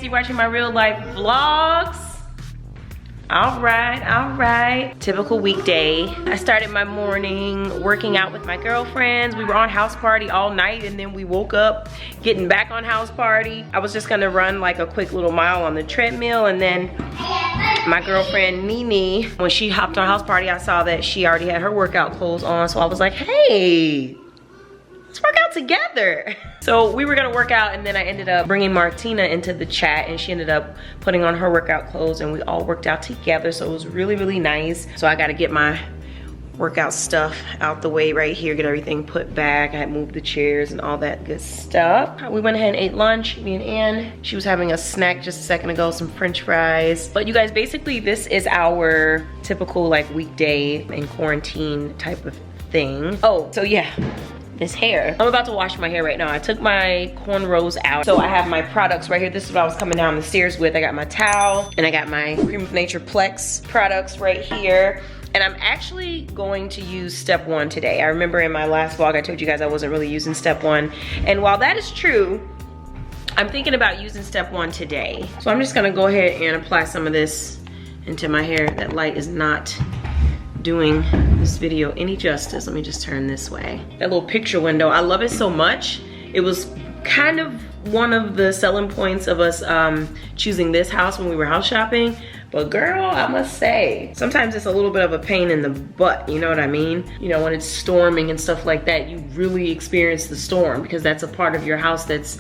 you're watching my real life vlogs. All right. Typical weekday. I started my morning working out with my girlfriends. We were on house party all night and then we woke up getting back on house party. I was just gonna run like a quick little mile on the treadmill, and then my girlfriend Nene, when she hopped on house party, I saw that she already had her workout clothes on, so I was like, hey, let's work out together. So we were gonna work out, and then I ended up bringing Martina into the chat, and she ended up putting on her workout clothes, and we all worked out together. So it was really, really nice. So I gotta get my workout stuff out the way right here, get everything put back. I had moved the chairs and all that good stuff. We went ahead and ate lunch, me and Ann. She was having a snack just a second ago, some French fries. But you guys, basically this is our typical like weekday in quarantine type of thing. Oh, so yeah. This hair. I'm about to wash my hair right now. I took my cornrows out. So I have my products right here. This is what I was coming down the stairs with. I got my towel and I got my Cream of Nature Plex products right here. And I'm actually going to use step 1 today. I remember in my last vlog, I told you guys I wasn't really using step 1. And while that is true, I'm thinking about using step 1 today. So I'm just gonna go ahead and apply some of this into my hair. That light is not doing this video any justice. Let me just turn this way. That little picture window, I love it so much. It was kind of one of the selling points of us choosing this house when we were house shopping. But girl, I must say, sometimes it's a little bit of a pain in the butt, you know what I mean? You know, when it's storming and stuff like that, you really experience the storm because that's a part of your house that's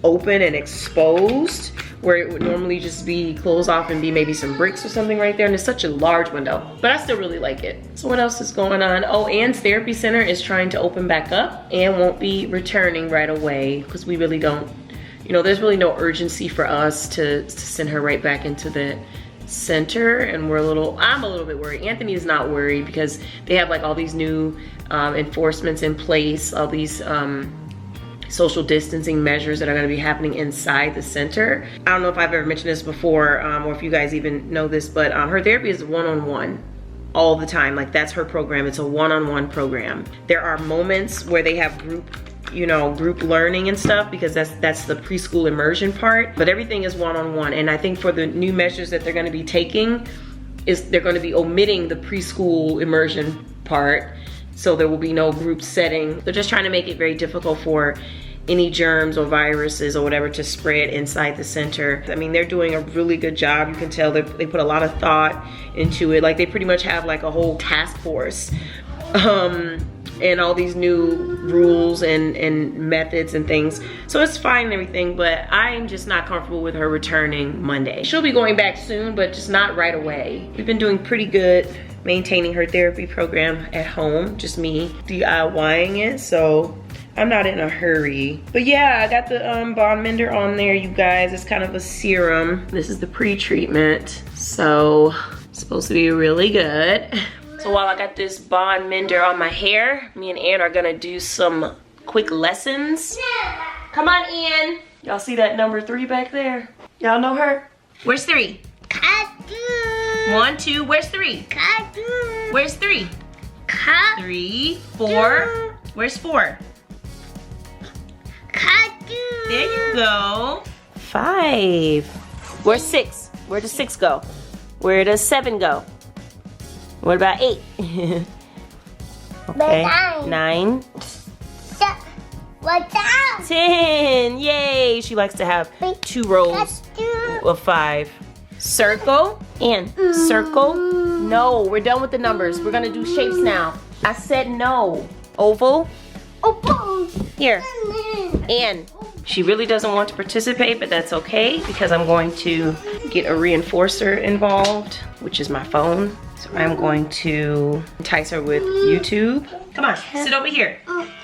open and exposed, where it would normally just be closed off and be maybe some bricks or something right there, and it's such a large window, but I still really like it. So what else is going on? Oh, Ann's therapy center is trying to open back up and won't be returning right away because we really don't, you know, there's really no urgency for us to send her right back into the center, and I'm a little bit worried. Anthony is not worried because they have like all these new enforcements in place, all these social distancing measures that are going to be happening inside the center. I don't know if I've ever mentioned this before or if you guys even know this, but her therapy is one-on-one all the time. Like that's her program. It's a one-on-one program. There are moments where they have group learning and stuff because that's the preschool immersion part, but everything is one-on-one. And I think for the new measures that they're going to be taking is they're going to be omitting the preschool immersion part. So there will be no group setting. They're just trying to make it very difficult for any germs or viruses or whatever to spread inside the center. I mean, they're doing a really good job. You can tell they put a lot of thought into it. Like they pretty much have like a whole task force and all these new rules and methods and things. So it's fine and everything, but I'm just not comfortable with her returning Monday. She'll be going back soon, but just not right away. We've been doing pretty good maintaining her therapy program at home, just me DIYing it, so I'm not in a hurry. But yeah, I got the Bond Mender on there, you guys. It's kind of a serum. This is the pre-treatment, so it's supposed to be really good. So while I got this Bond Mender on my hair, me and Ann are gonna do some quick lessons. Come on, Ann. Y'all see that number 3 back there? Y'all know her? Where's 3? 1, 2, where's 3? Where's 3? 3, 4. Where's 4? There you go. 5. Where's 6? Where does 6 go? Where does 7 go? What about 8? Okay. 9. 10. Yay! She likes to have 2 rows of 5. Circle and circle. No, we're done with the numbers. We're gonna do shapes now. I said no. Oval. Here. And she really doesn't want to participate, but that's okay because I'm going to get a reinforcer involved, which is my phone. So I'm going to entice her with YouTube. Come on, sit over here.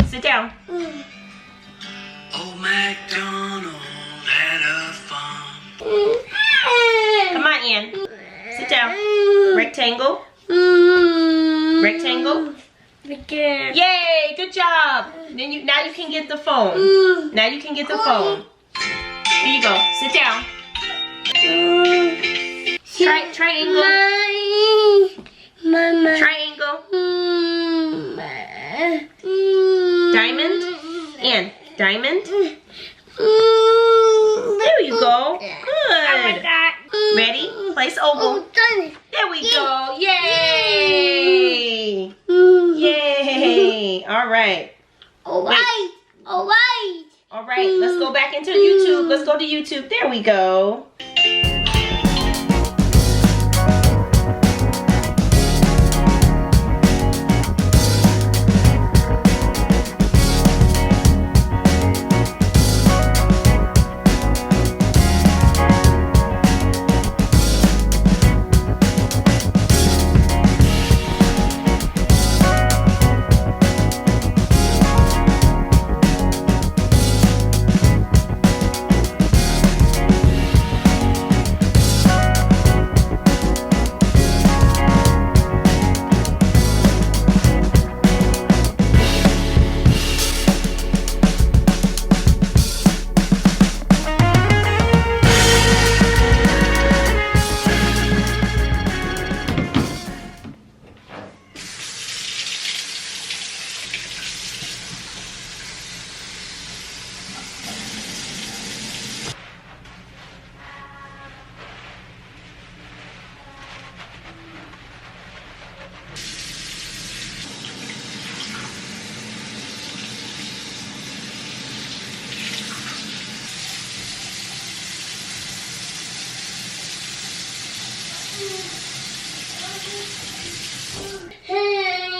Sit down. Old MacDonald had a farm. Come on, Ann. Sit down. Rectangle. Rectangle. Yay, good job. Then now you can get the phone. Now you can get the phone. Here you go. Sit down. Triangle. Triangle. Diamond. And diamond. There you go. All right. All right. All right. All right. Let's go back into YouTube. Let's go to YouTube. There we go.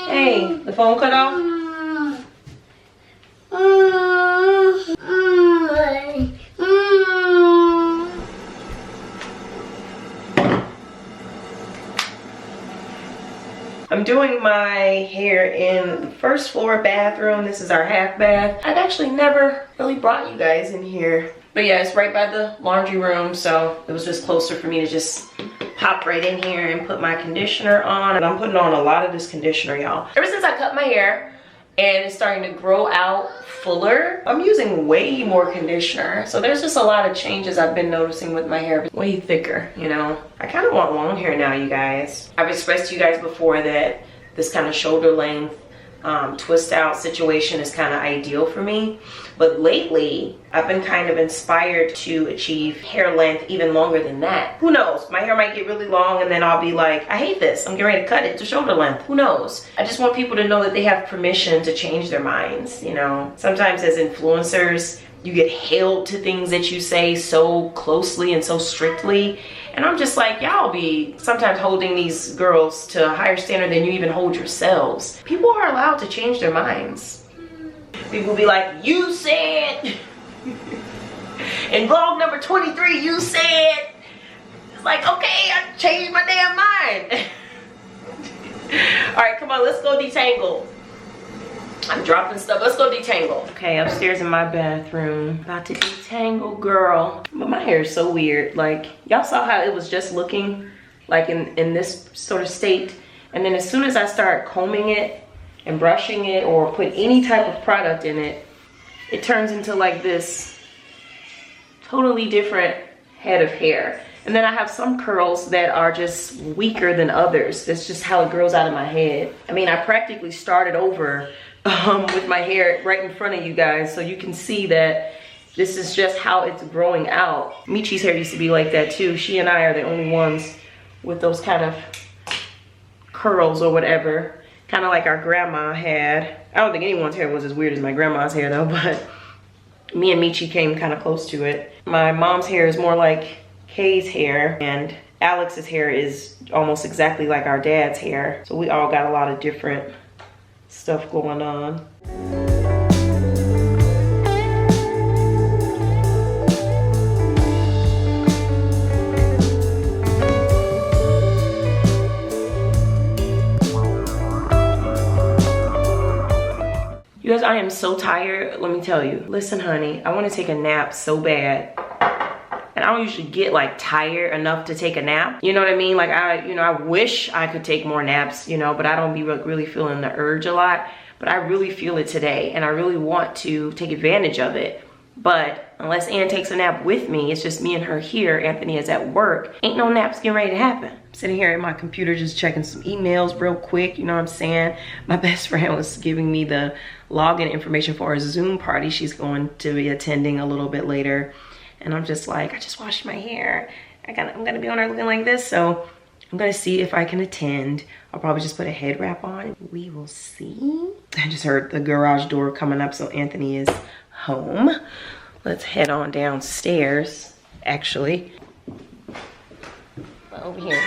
Hey, the phone cut off? I'm doing my hair in the first floor bathroom. This is our half bath. I've actually never really brought you guys in here. But yeah, it's right by the laundry room, so it was just closer for me to just pop right in here and put my conditioner on. And I'm putting on a lot of this conditioner, y'all. Ever since I cut my hair and it's starting to grow out fuller, I'm using way more conditioner. So there's just a lot of changes I've been noticing with my hair. Way thicker, you know. I kind of want long hair now, you guys. I've expressed to you guys before that this kind of shoulder length twist out situation is kind of ideal for me. But lately, I've been kind of inspired to achieve hair length even longer than that. Who knows? My hair might get really long and then I'll be like, I hate this. I'm getting ready to cut it to shoulder length. Who knows? I just want people to know that they have permission to change their minds, you know? Sometimes as influencers, you get held to things that you say so closely and so strictly. And I'm just like, y'all be sometimes holding these girls to a higher standard than you even hold yourselves. People are allowed to change their minds. People be like, you said, in vlog number 23, you said. It's like, okay, I changed my damn mind. All right, come on, let's go detangle. I'm dropping stuff. Let's go detangle. Okay, upstairs in my bathroom. About to detangle, girl. But my hair is so weird. Like, y'all saw how it was just looking like in this sort of state. And then as soon as I start combing it and brushing it or put any type of product in it, it turns into like this totally different head of hair. And then I have some curls that are just weaker than others. That's just how it grows out of my head. I mean, I practically started over with my hair right in front of you guys, so you can see that this is just how it's growing out. Michi's hair used to be like that too. She and I are the only ones with those kind of curls or whatever, kind of like our grandma had. I don't think anyone's hair was as weird as my grandma's hair though, but me and Michi came kind of close to it. My mom's hair is more like Kay's hair, and Alex's hair is almost exactly like our dad's hair. So we all got a lot of different stuff going on. You guys, I am so tired, let me tell you. Listen, honey, I want to take a nap so bad. And I don't usually get like tired enough to take a nap. You know what I mean? Like I wish I could take more naps, you know, but I don't be really feeling the urge a lot. But I really feel it today and I really want to take advantage of it. But unless Ann takes a nap with me, it's just me and her here. Anthony is at work. Ain't no naps getting ready to happen. I'm sitting here at my computer just checking some emails real quick, you know what I'm saying? My best friend was giving me the login information for a Zoom party she's going to be attending a little bit later. And I'm just like, I just washed my hair. I'm gonna be on her looking like this. So I'm gonna see if I can attend. I'll probably just put a head wrap on. We will see. I just heard the garage door coming up, so Anthony is home. Let's head on downstairs, actually. Over here.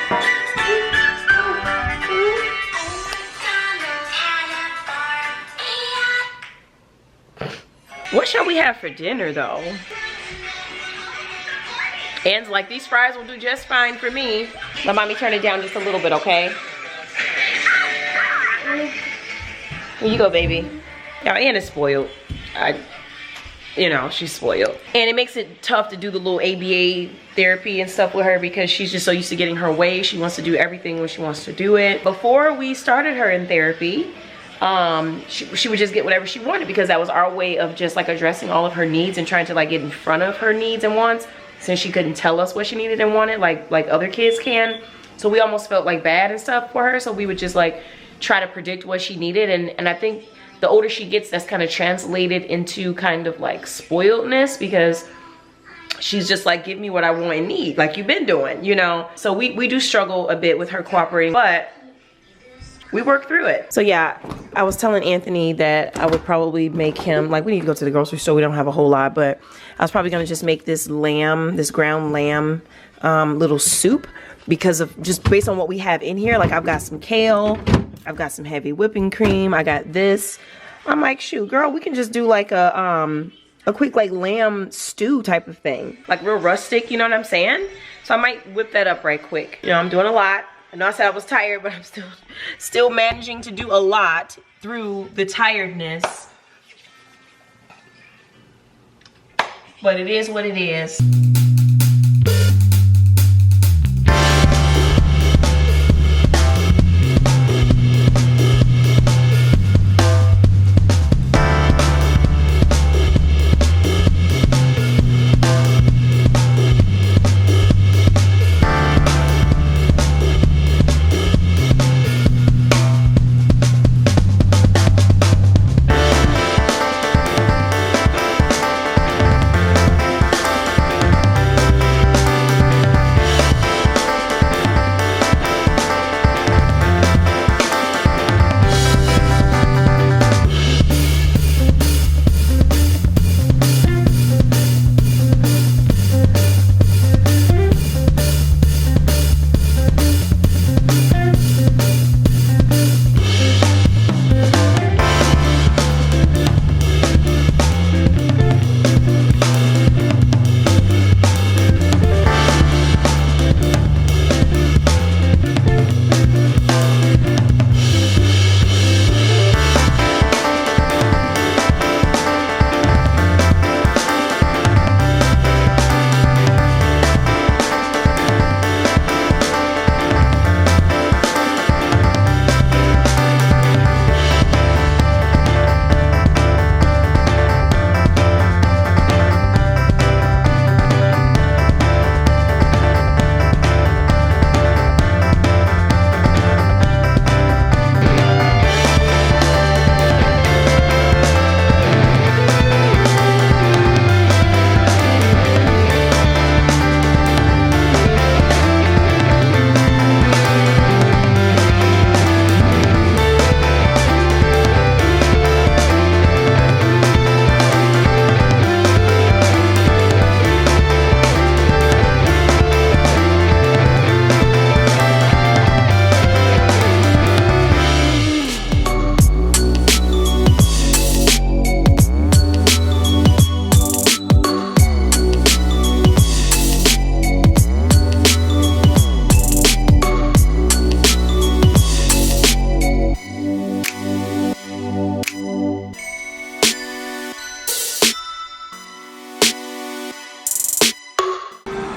What shall we have for dinner, though? Ann's like, these fries will do just fine for me. Let mommy turn it down just a little bit, okay? Here you go, baby. Now, Ann is spoiled. You know, she's spoiled. And it makes it tough to do the little ABA therapy and stuff with her because she's just so used to getting her way. She wants to do everything when she wants to do it. Before we started her in therapy, she would just get whatever she wanted because that was our way of just like addressing all of her needs and trying to like get in front of her needs and wants, since she couldn't tell us what she needed and wanted like other kids can. So we almost felt like bad and stuff for her. So we would just like try to predict what she needed. And I think the older she gets, that's kind of translated into kind of like spoiledness because she's just like, give me what I want and need, like you've been doing, you know? So we do struggle a bit with her cooperating, but we work through it. So yeah, I was telling Anthony that I would probably make him, like we need to go to the grocery store, we don't have a whole lot, but I was probably gonna just make this lamb, this ground lamb little soup because of just based on what we have in here. Like I've got some kale, I've got some heavy whipping cream, I got this. I'm like, shoot, girl, we can just do like a quick like lamb stew type of thing. Like real rustic, you know what I'm saying? So I might whip that up right quick. You know, I'm doing a lot. I know I said I was tired, but I'm still managing to do a lot through the tiredness. But it is what it is.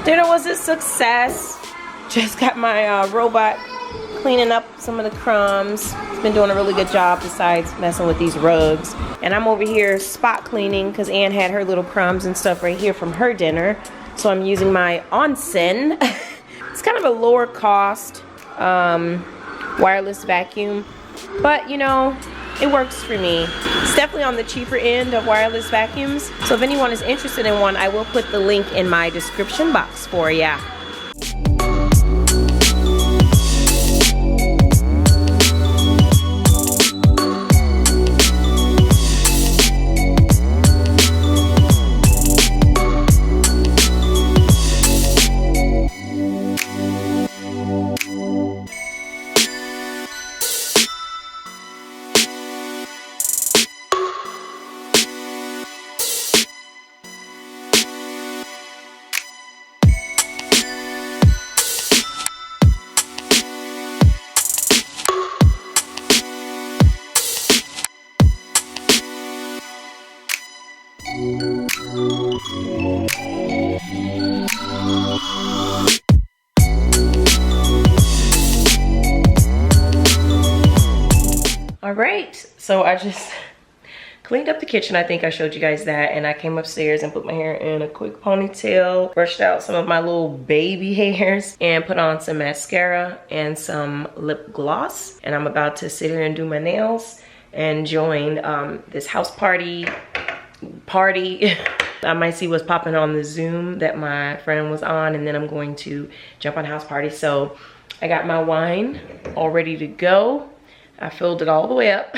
Dinner was a success. Just got my robot cleaning up some of the crumbs. It's been doing a really good job besides messing with these rugs. And I'm over here spot cleaning because Ann had her little crumbs and stuff right here from her dinner. So I'm using my U.S.N.E.M.E.S.I. It's kind of a lower cost wireless vacuum, but you know, it works for me. It's definitely on the cheaper end of wireless vacuums. So if anyone is interested in one, I will put the link in my description box for ya. All right, so I just cleaned up the kitchen. I think I showed you guys that, and I came upstairs and put my hair in a quick ponytail, brushed out some of my little baby hairs, and put on some mascara and some lip gloss. And I'm about to sit here and do my nails and join this house party. I might see what's popping on the Zoom that my friend was on, and then I'm going to jump on house party. So I got my wine all ready to go. I filled it all the way up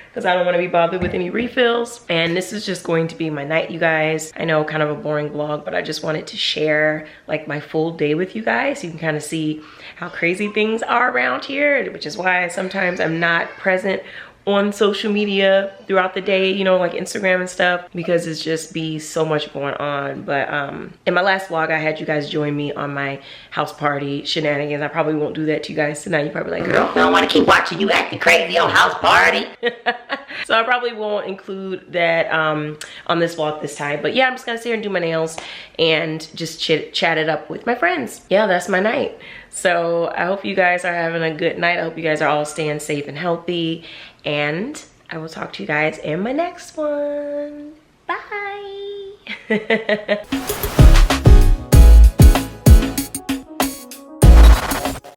because I don't want to be bothered with any refills. And this is just going to be my night, you guys. I know, kind of a boring vlog, but I just wanted to share like my full day with you guys. You can kind of see how crazy things are around here, which is why sometimes I'm not present on social media throughout the day, you know, like Instagram and stuff, because it's just be so much going on. But in my last vlog, I had you guys join me on my house party shenanigans. I probably won't do that to you guys tonight. You're probably like, girl, I don't want to keep watching you acting crazy on house party. So I probably won't include that on this vlog this time. But yeah, I'm just gonna sit here and do my nails and just chat it up with my friends. Yeah, that's my night. So I hope you guys are having a good night. I hope you guys are all staying safe and healthy. And I will talk to you guys in my next one. Bye.